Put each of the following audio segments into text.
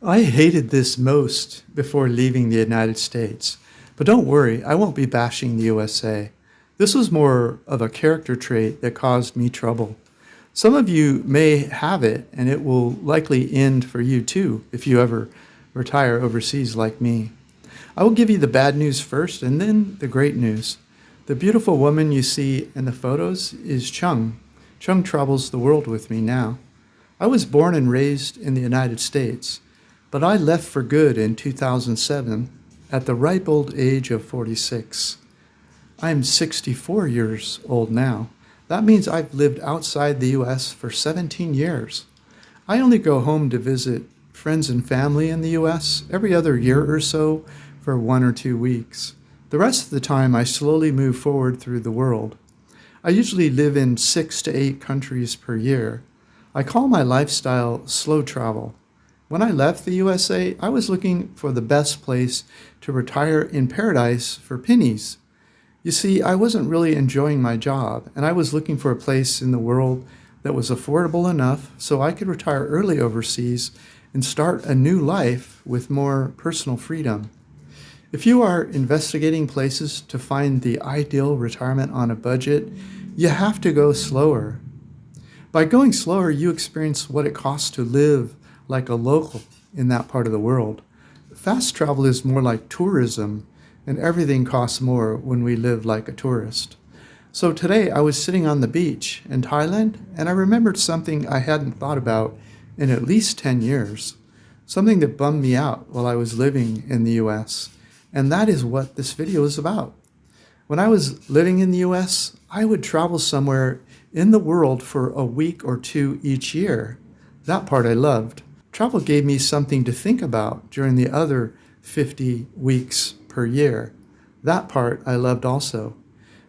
I hated this most before leaving the United States. But don't worry, I won't be bashing the USA. This was more of a character trait that caused me trouble. Some of you may have it, and it will likely end for you too if you ever retire overseas like me. I will give you the bad news first and then the great news. The beautiful woman you see in the photos is 𝐂𝐒. 𝐂𝐒 travels the world with me now. I was born and raised in the United States, but I left for good in 2007 at the ripe old age of 46. I am 64 years old now. That means I've lived outside the US for 17 years. I only go home to visit friends and family in the US every other year or so for 1 or 2 weeks. The rest of the time I slowly move forward through the world. I usually live in 6 to 8 countries per year. I call my lifestyle slow travel. When I left the USA, I was looking for the best place to retire in paradise for pennies. You see, I wasn't really enjoying my job, and I was looking for a place in the world that was affordable enough so I could retire early overseas and start a new life with more personal freedom. If you are investigating places to find the ideal retirement on a budget, you have to go slower. By going slower, you experience what it costs to live like a local in that part of the world. Fast travel is more like tourism, and everything costs more when we live like a tourist. So today I was sitting on the beach in Thailand, and I remembered something I hadn't thought about in at least 10 years, something that bummed me out while I was living in the US, and that is what this video is about. When I was living in the US, I would travel somewhere in the world for a week or 2 each year. That part I loved. Travel gave me something to think about during the other 50 weeks per year. That part I loved also.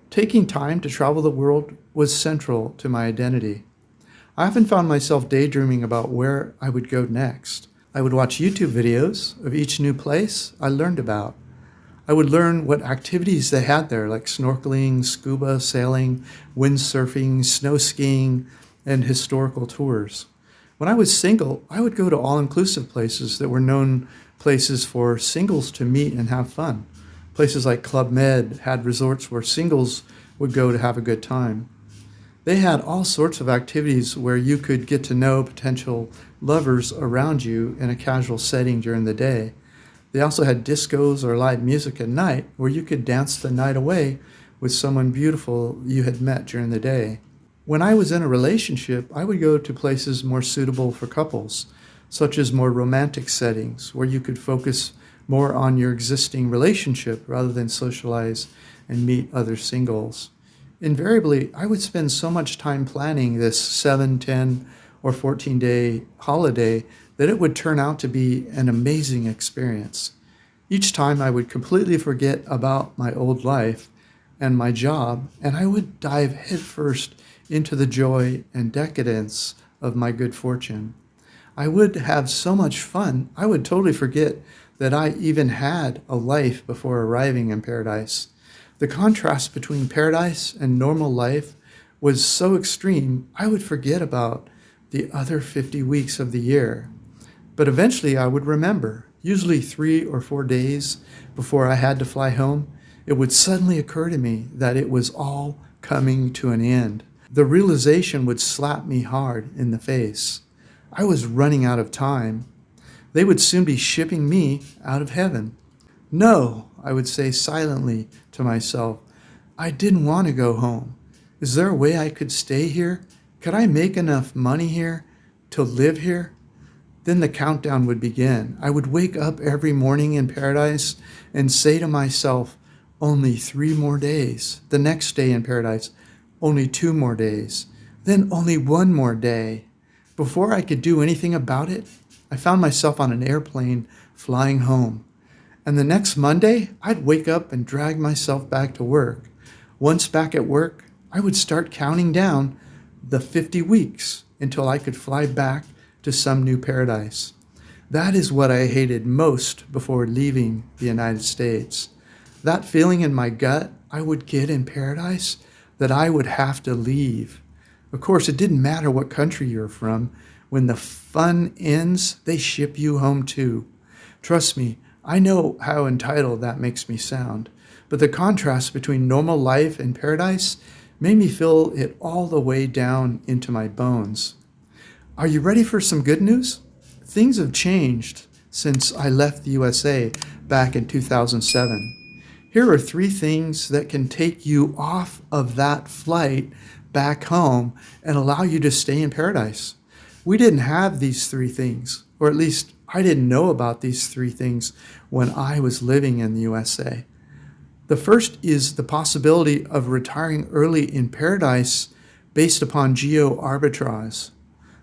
Taking time to travel the world was central to my identity. I often found myself daydreaming about where I would go next. I would watch YouTube videos of each new place I learned about. I would learn what activities they had there, like snorkeling, scuba, sailing, windsurfing, snow skiing, and historical tours. When I was single, I would go to all-inclusive places that were known places for singles to meet and have fun. Places like Club Med had resorts where singles would go to have a good time. They had all sorts of activities where you could get to know potential lovers around you in a casual setting during the day. They also had discos or live music at night where you could dance the night away with someone beautiful you had met during the day. When I was in a relationship, I would go to places more suitable for couples, such as more romantic settings where you could focus more on your existing relationship rather than socialize and meet other singles. Invariably, I would spend so much time planning this 7, 10, or 14-day holiday that it would turn out to be an amazing experience. Each time I would completely forget about my old life and my job, and I would dive headfirst into the joy and decadence of my good fortune. I would have so much fun, I would totally forget that I even had a life before arriving in paradise. The contrast between paradise and normal life was so extreme, I would forget about the other 50 weeks of the year. But eventually I would remember, usually 3 or 4 days before I had to fly home, it would suddenly occur to me that it was all coming to an end. The realization would slap me hard in the face. I was running out of time. They would soon be shipping me out of heaven. No, I would say silently to myself, I didn't want to go home. Is there a way I could stay here? Could I make enough money here to live here? Then the countdown would begin. I would wake up every morning in paradise and say to myself, only 3 more days. The next day in paradise, only 2 more days. Then only 1 more day. Before I could do anything about it, I found myself on an airplane flying home. And the next Monday, I'd wake up and drag myself back to work. Once back at work, I would start counting down the 50 weeks until I could fly back to some new paradise. That is what I hated most before leaving the United States. That feeling in my gut I would get in paradise, that I would have to leave. Of course, it didn't matter what country you're from. when the fun ends, they ship you home too. Trust me, I know how entitled that makes me sound, but the contrast between normal life and paradise made me feel it all the way down into my bones. Are you ready for some good news? Things have changed since I left the USA back in 2007. Here are 3 things that can take you off of that flight back home and allow you to stay in paradise. We didn't have these 3 things, or at least I didn't know about these 3 things when I was living in the USA. The first is the possibility of retiring early in paradise based upon geo-arbitrage.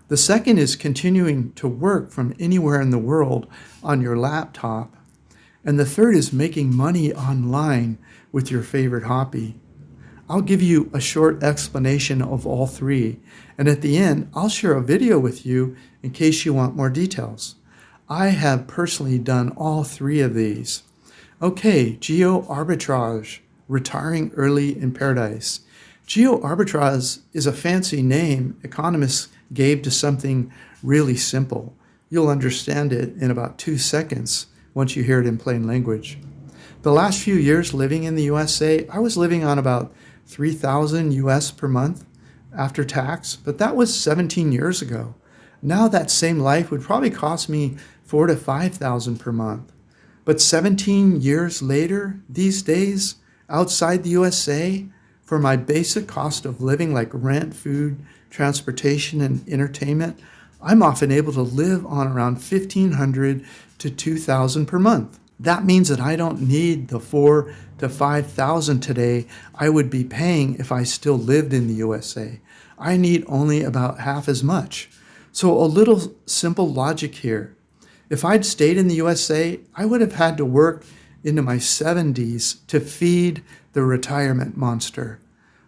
The second is continuing to work from anywhere in the world on your laptop. And the third is making money online with your favorite hobby. I'll give you a short explanation of all 3, and at the end, I'll share a video with you in case you want more details. I have personally done all 3 of these. Okay, geo-arbitrage, retiring early in paradise. Geo-arbitrage is a fancy name economists gave to something really simple. You'll understand it in about 2 seconds once you hear it in plain language. The last few years living in the USA, I was living on about $3,000 US per month after tax, but that was 17 years ago. Now that same life would probably cost me $4,000 to $5,000 per month. But 17 years later, these days, outside the USA, for my basic cost of living like rent, food, transportation, and entertainment, I'm often able to live on around $1,500 to $2,000 per month. That means that I don't need the $4,000 to $5,000 today I would be paying if I still lived in the USA. I need only about half as much. So a little simple logic here. If I'd stayed in the USA, I would have had to work into my 70s to feed the retirement monster.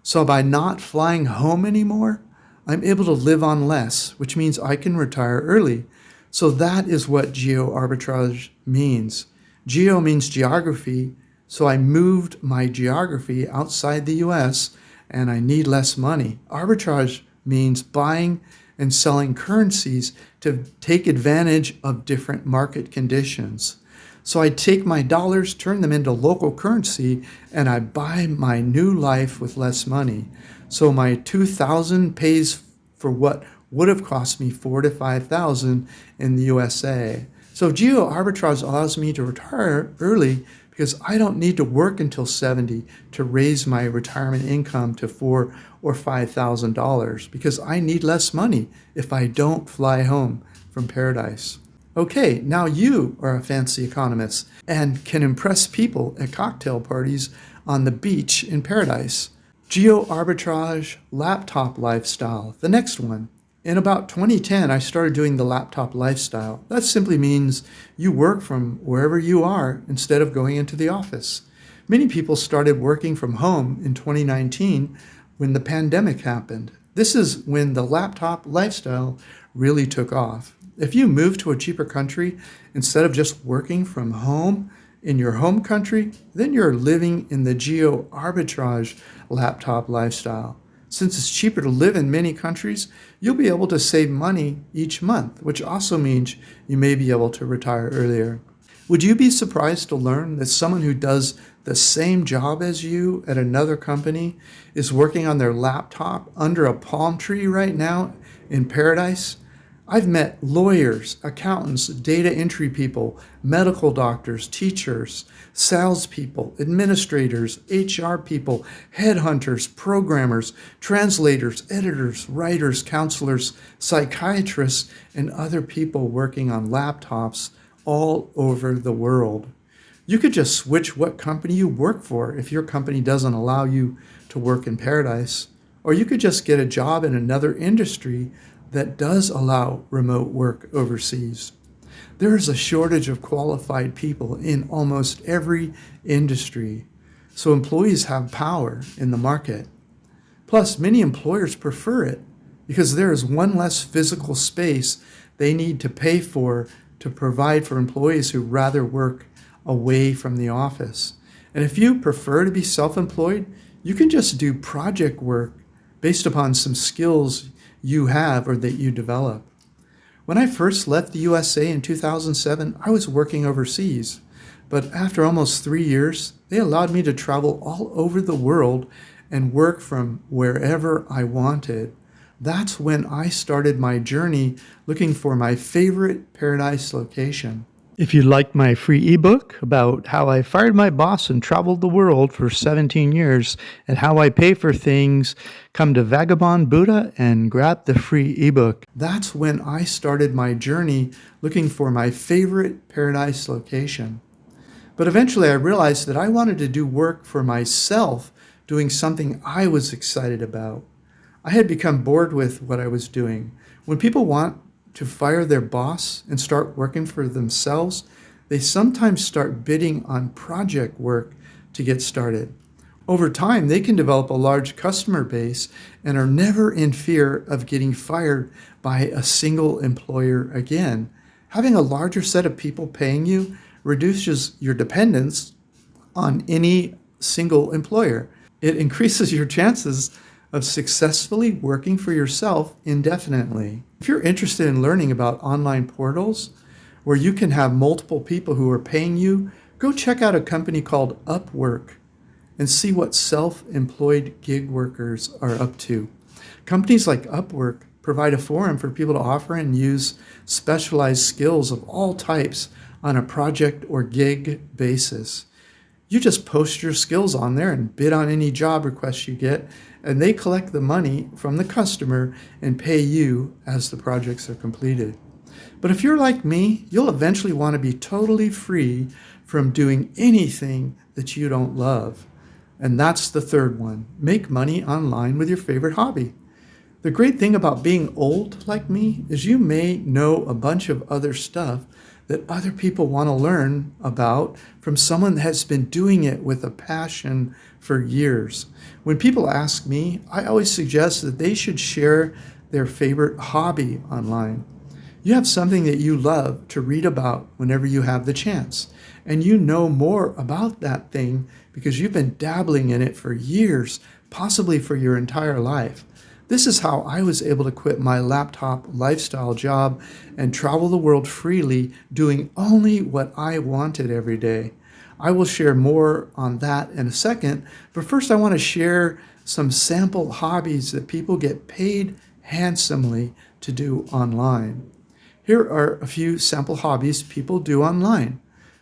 So by not flying home anymore, I'm able to live on less, which means I can retire early. So that is what geo-arbitrage means. Geo means geography, so I moved my geography outside the US and I need less money. Arbitrage means buying and selling currencies to take advantage of different market conditions. So I take my dollars, turn them into local currency, and I buy my new life with less money. So my $2,000 pays for what would have cost me $4,000 to $5,000 in the USA. So geo-arbitrage allows me to retire early because I don't need to work until 70 to raise my retirement income to $4,000 or $5,000 because I need less money if I don't fly home from paradise. Okay, now you are a fancy economist and can impress people at cocktail parties on the beach in paradise. Geo-arbitrage laptop lifestyle, the next one. In about 2010, I started doing the laptop lifestyle. That simply means you work from wherever you are instead of going into the office. Many people started working from home in 2019 when the pandemic happened. This is when the laptop lifestyle really took off. If you move to a cheaper country instead of just working from home in your home country, then you're living in the geo-arbitrage laptop lifestyle. Since it's cheaper to live in many countries, you'll be able to save money each month, which also means you may be able to retire earlier. Would you be surprised to learn that someone who does the same job as you at another company is working on their laptop under a palm tree right now in paradise? I've met lawyers, accountants, data entry people, medical doctors, teachers, salespeople, administrators, HR people, headhunters, programmers, translators, editors, writers, counselors, psychiatrists, and other people working on laptops all over the world. You could just switch what company you work for if your company doesn't allow you to work in paradise, or you could just get a job in another industry that does allow remote work overseas. There is a shortage of qualified people in almost every industry, so employees have power in the market. Plus, many employers prefer it because there is one less physical space they need to pay for to provide for employees who rather work away from the office. And if you prefer to be self-employed, you can just do project work based upon some skills you have or that you develop. When I first left the USA in 2007, I was working overseas. But after almost 3 years, they allowed me to travel all over the world and work from wherever I wanted. That's when I started my journey looking for my favorite paradise location. If you'd like my free ebook about how I fired my boss and traveled the world for 17 years and how I pay for things, come to Vagabond Buddha and grab the free ebook. That's when I started my journey looking for my favorite paradise location. But eventually I realized that I wanted to do work for myself, doing something I was excited about. I had become bored with what I was doing. When people want to fire their boss and start working for themselves, they sometimes start bidding on project work to get started. Over time, they can develop a large customer base and are never in fear of getting fired by a single employer again. Having a larger set of people paying you reduces your dependence on any single employer. It increases your chances of successfully working for yourself indefinitely. If you're interested in learning about online portals where you can have multiple people who are paying you, go check out a company called Upwork and see what self-employed gig workers are up to. Companies like Upwork provide a forum for people to offer and use specialized skills of all types on a project or gig basis. You just post your skills on there and bid on any job requests you get, and they collect the money from the customer and pay you as the projects are completed. But if you're like me, you'll eventually want to be totally free from doing anything that you don't love. And that's the third one. Make money online with your favorite hobby. The great thing about being old like me is you may know a bunch of other stuff that other people want to learn about from someone that has been doing it with a passion for years. When people ask me, I always suggest that they should share their favorite hobby online. You have something that you love to read about whenever you have the chance, and you know more about that thing because you've been dabbling in it for years, possibly for your entire life. This is how I was able to quit my laptop lifestyle job and travel the world freely, doing only what I wanted every day. I will share more on that in a second, but first I want to share some sample hobbies that people get paid handsomely to do online. Here are a few sample hobbies people do online: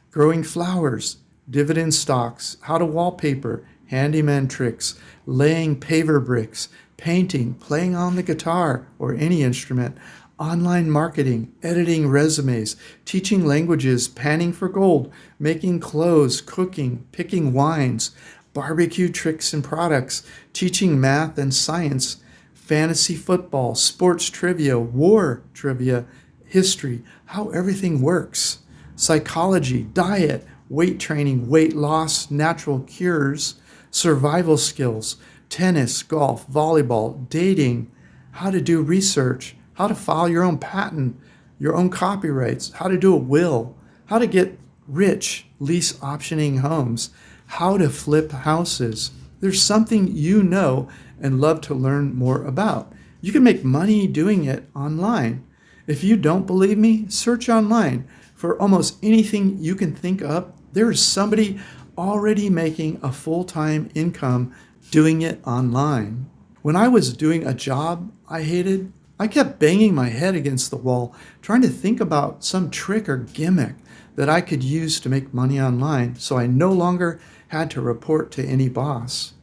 growing flowers, dividend stocks, how to wallpaper, handyman tricks, laying paver bricks, painting, playing on the guitar or any instrument, online marketing, editing resumes, teaching languages, panning for gold, making clothes, cooking, picking wines, barbecue tricks and products, teaching math and science, fantasy football, sports trivia, war trivia, history, how everything works, psychology, diet, weight training, weight loss, natural cures, survival skills, tennis, golf, volleyball, dating, how to do research, how to file your own patent, your own copyrights, how to do a will, how to get rich, lease optioning homes, how to flip houses. There's something you know and love to learn more about. You can make money doing it online. If you don't believe me, search online. For almost anything you can think of, there is somebody already making a full-time income doing it online. When I was doing a job I hated, I kept banging my head against the wall, trying to think about some trick or gimmick that I could use to make money online so I no longer had to report to any boss.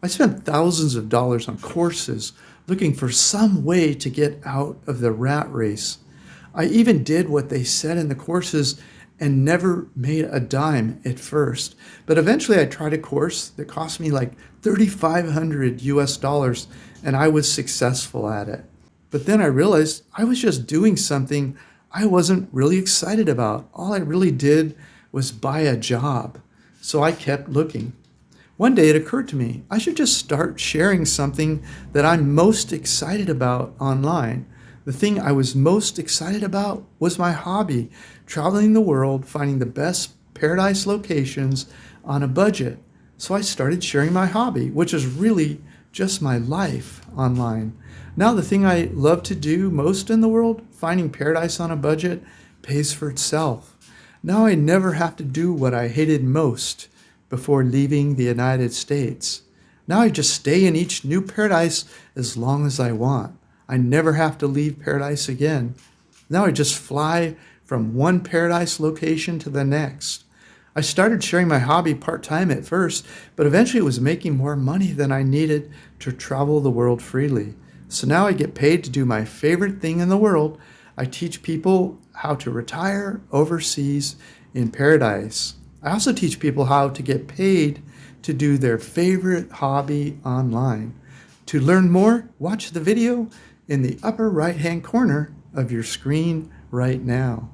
I spent thousands of dollars on courses looking for some way to get out of the rat race. I even did what they said in the courses and never made a dime at first. But eventually I tried a course that cost me like $3,500 US, and I was successful at it. But then I realized I was just doing something I wasn't really excited about. All I really did was buy a job. So I kept looking. One day it occurred to me, I should just start sharing something that I'm most excited about online. The thing I was most excited about was my hobby, traveling the world, finding the best paradise locations on a budget. So I started sharing my hobby, which is really just my life online. Now the thing I love to do most in the world, finding paradise on a budget, pays for itself. Now I never have to do what I hated most before leaving the United States. Now I just stay in each new paradise as long as I want. I never have to leave paradise again. Now I just fly from one paradise location to the next. I started sharing my hobby part-time at first, but eventually it was making more money than I needed to travel the world freely. So now I get paid to do my favorite thing in the world. I teach people how to retire overseas in paradise. I also teach people how to get paid to do their favorite hobby online. To learn more, watch the video in the upper right-hand corner of your screen right now.